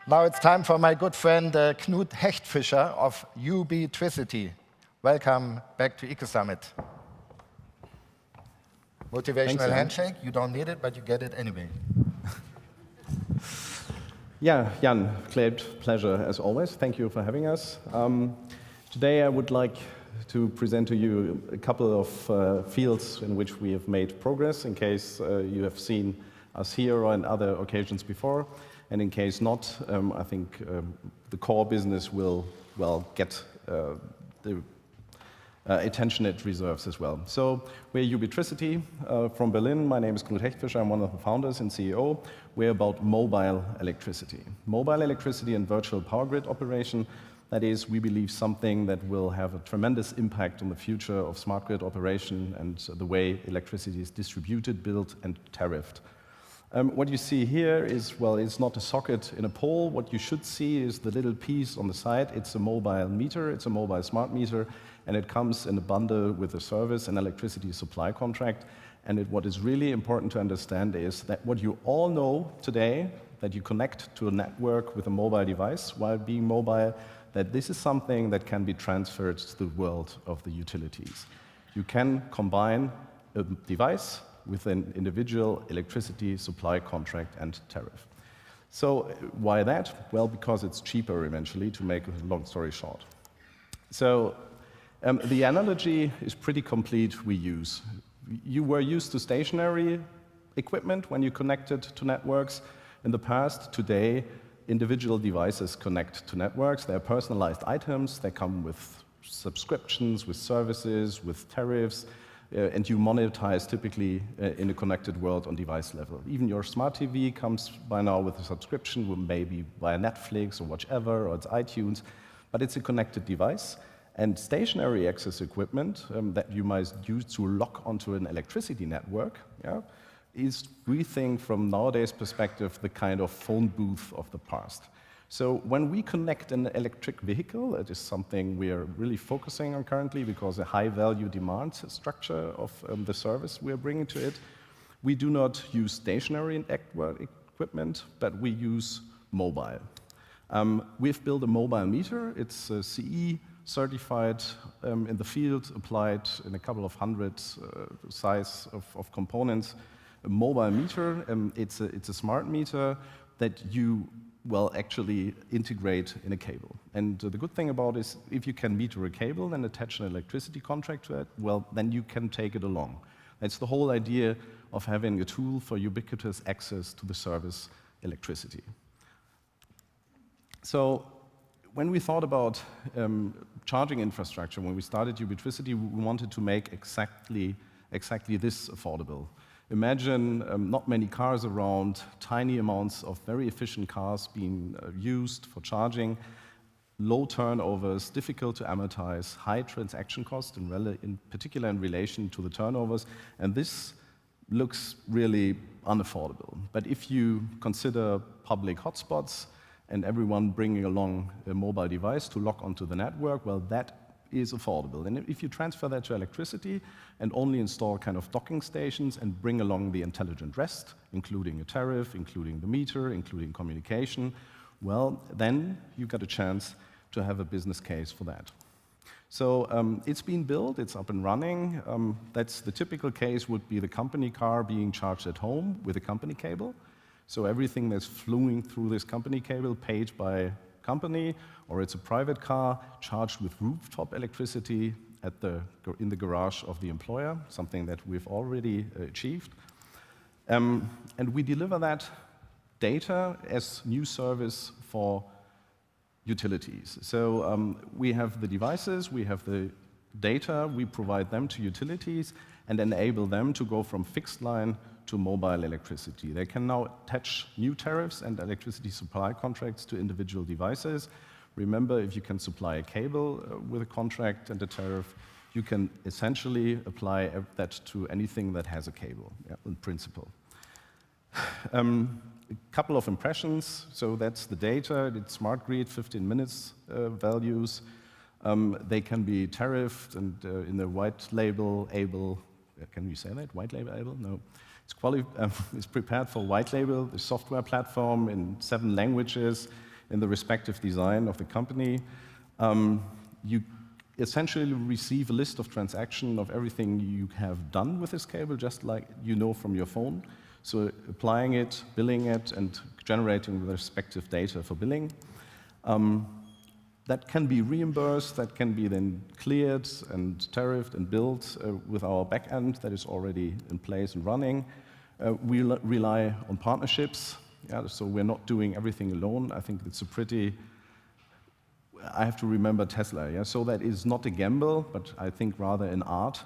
Now it's time for my good friend Knut Hechtfischer of Ubitricity. Welcome back to Ecosummit. Motivational handshake, you don't need it, but you get it anyway. Yeah, Jan, great pleasure as always. Thank you for having us. Today I would like to present to you a couple of fields in which we have made progress, in case you have seen us here or on other occasions before. And in case not, I think the core business will, get the attention it reserves as well. So we're Ubitricity from Berlin. My name is Knut Hechtfischer. I'm one of the founders and CEO. We're about mobile electricity. Mobile electricity and virtual power grid operation. That is, we believe, something that will have a tremendous impact on the future of smart grid operation and the way electricity is distributed, built, and tariffed. What you see here is, well, it's not a socket in a pole. What you should see is the little piece on the side. It's a mobile meter. It's a mobile smart meter. And it comes in a bundle with a service and electricity supply contract. And what is really important to understand is that what you all know today, that you connect to a network with a mobile device while being mobile, that this is something that can be transferred to the world of the utilities. You can combine a device with an individual electricity supply contract and tariff. So why that? Well, because it's cheaper eventually, to make a long story short. So the analogy is pretty complete we use. You were used to stationary equipment when you connected to networks in the past. Today, individual devices connect to networks. They're personalized items. They come with subscriptions, with services, with tariffs. And you monetize typically in a connected world on device level. Even your smart TV comes by now with a subscription, maybe via Netflix or whichever, or it's iTunes, but it's a connected device. And stationary access equipment that you might use to lock onto an electricity network is, we think, from nowadays perspective, the kind of phone booth of the past. So when we connect an electric vehicle, it is something we are really focusing on currently because a high-value demand structure of the service we are bringing to it. We do not use stationary equipment, but we use mobile. We've built a mobile meter. It's CE certified in the field, applied in a couple of hundred size of components. A mobile meter, it's a smart meter that you actually integrate in a cable. And the good thing about it is if you can meter a cable and attach an electricity contract to it, then you can take it along. That's the whole idea of having a tool for ubiquitous access to the service electricity. So when we thought about charging infrastructure, when we started Ubitricity, we wanted to make exactly this affordable. Imagine not many cars around, tiny amounts of very efficient cars being used for charging, low turnovers, difficult to amortize, high transaction cost, in particular in relation to the turnovers, and this looks really unaffordable. But if you consider public hotspots and everyone bringing along a mobile device to lock onto the network, that is affordable. And if you transfer that to electricity and only install kind of docking stations and bring along the intelligent rest, including a tariff, including the meter, including communication, then you got a chance to have a business case for that. So it's been built, it's up and running. That's the typical case would be the company car being charged at home with a company cable. So everything that's flowing through this company cable paid by company, or it's a private car charged with rooftop electricity in the garage of the employer, something that we've already achieved. And we deliver that data as new service for utilities. So we have the devices, we have the data, we provide them to utilities and enable them to go from fixed line to mobile electricity. They can now attach new tariffs and electricity supply contracts to individual devices. Remember, if you can supply a cable with a contract and a tariff, you can essentially apply that to anything that has a cable, in principle. A couple of impressions. So that's the data. It's smart grid, 15 minutes values. They can be tariffed and in the white label able. Can you say that? White label able? No. It's prepared for white label, the software platform in 7 languages. in the respective design of the company. You essentially receive a list of transactions of everything you have done with this cable, just like you know from your phone. So applying it, billing it, and generating the respective data for billing. That can be reimbursed, that can be then cleared and tariffed and billed with our backend that is already in place and running. We rely on partnerships, so we're not doing everything alone. I think it's a pretty, I have to remember Tesla, so that is not a gamble, but I think rather an art.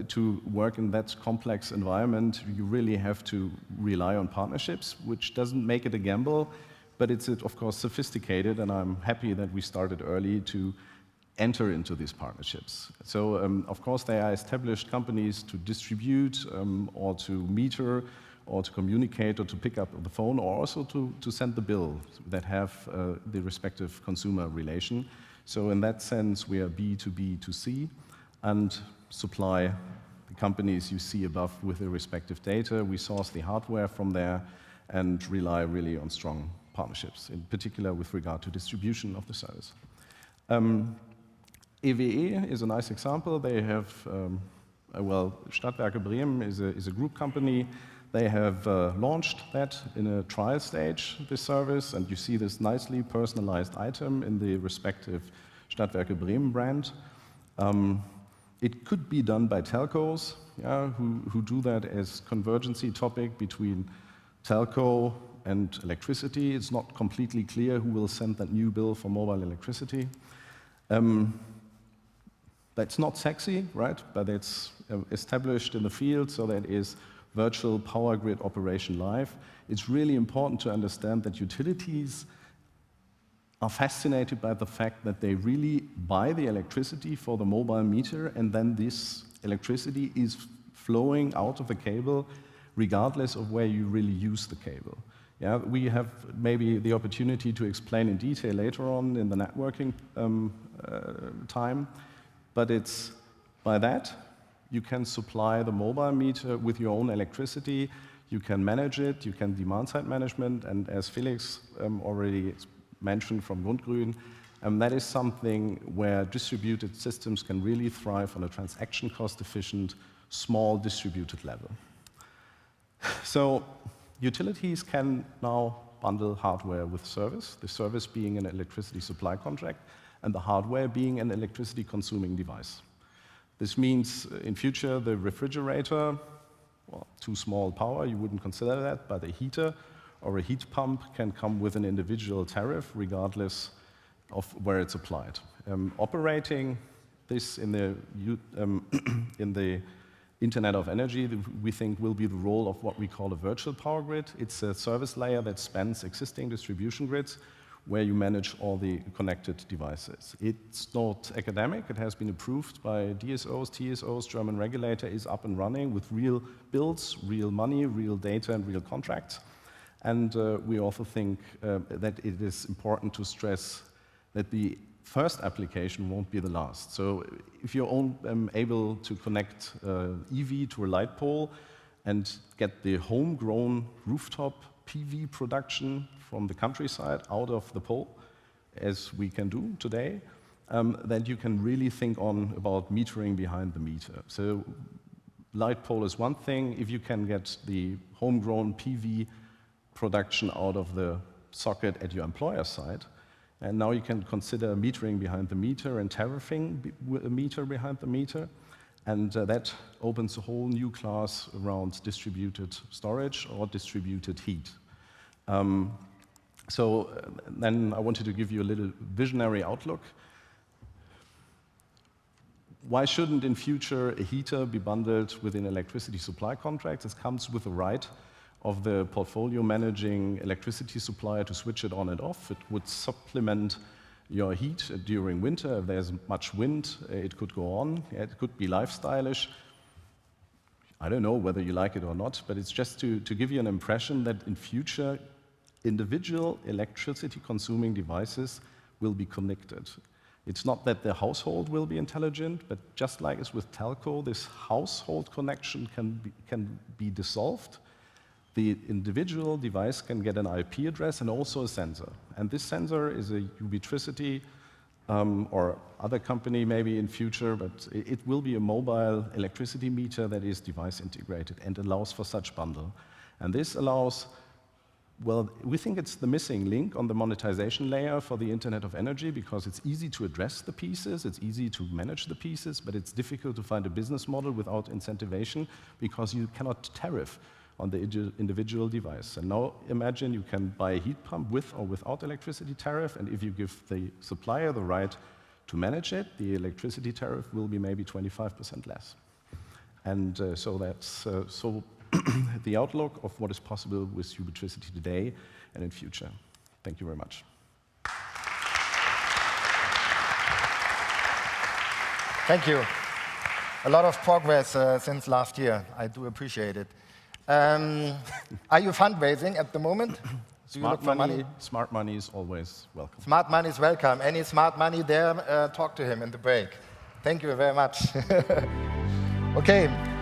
To work in that complex environment, you really have to rely on partnerships, which doesn't make it a gamble, but it's, of course, sophisticated, and I'm happy that we started early to enter into these partnerships. So, of course, they are established companies to distribute or to meter or to communicate or to pick up the phone or also to send the bill that have the respective consumer relation. So in that sense, we are B2B2C and supply the companies you see above with the respective data. We source the hardware from there and rely really on strong partnerships, in particular with regard to distribution of the service. EWE is a nice example. They have, Stadtwerke Bremen is a group company. They have launched that in a trial stage, this service, and you see this nicely personalized item in the respective Stadtwerke Bremen brand. It could be done by telcos, who do that as convergency topic between telco and electricity. It's not completely clear who will send that new bill for mobile electricity. That's not sexy, right? But it's established in the field, so that is virtual power grid operation live. It's really important to understand that utilities are fascinated by the fact that they really buy the electricity for the mobile meter, and then this electricity is flowing out of the cable regardless of where you really use the cable. We have maybe the opportunity to explain in detail later on in the networking time, but it's by that you can supply the mobile meter with your own electricity, you can manage it, you can demand-side management, and as Felix already mentioned from Grundgrün, that is something where distributed systems can really thrive on a transaction cost-efficient, small distributed level. So utilities can now bundle hardware with service, the service being an electricity supply contract, and the hardware being an electricity consuming device. This means in future the refrigerator, well, too small power, you wouldn't consider that, but a heater or a heat pump can come with an individual tariff regardless of where it's applied. Operating this in the Internet of Energy, we think will be the role of what we call a virtual power grid. It's a service layer that spans existing distribution grids where you manage all the connected devices. It's not academic. It has been approved by DSOs, TSOs, German regulator, is up and running with real bills, real money, real data, and real contracts. And we also think that it is important to stress that the first application won't be the last. So if you're able to connect EV to a light pole and get the homegrown rooftop PV production from the countryside out of the pole, as we can do today, then you can really think about metering behind the meter. So light pole is one thing. If you can get the homegrown PV production out of the socket at your employer side, and now you can consider metering behind the meter and tariffing a meter behind the meter, and that opens a whole new class around distributed storage or distributed heat. So then I wanted to give you a little visionary outlook. Why shouldn't in future a heater be bundled within electricity supply contracts? It comes with the right of the portfolio managing electricity supplier to switch it on and off. It would supplement your heat during winter. If there's much wind, it could go on. It could be lifestyleish. I don't know whether you like it or not, but it's just to give you an impression that in future, individual electricity consuming devices will be connected. It's not that the household will be intelligent, but just like as with telco, this household connection can be dissolved. the individual device can get an IP address and also a sensor. And this sensor is a Ubitricity or other company maybe in future, but it will be a mobile electricity meter that is device integrated and allows for such bundle. And this allows, well, we think it's the missing link on the monetization layer for the Internet of Energy, because it's easy to address the pieces, it's easy to manage the pieces, but it's difficult to find a business model without incentivation, because you cannot tariff on the individual device. And now imagine you can buy a heat pump with or without electricity tariff, and if you give the supplier the right to manage it, the electricity tariff will be maybe 25% less. And so that's the outlook of what is possible with Ubitricity today and in future. Thank you very much. Thank you. A lot of progress since last year. I do appreciate it. Are you fundraising at the moment? Do you look for money? Smart money is always welcome. Smart money is welcome. Any smart money there, talk to him in the break. Thank you very much. Okay.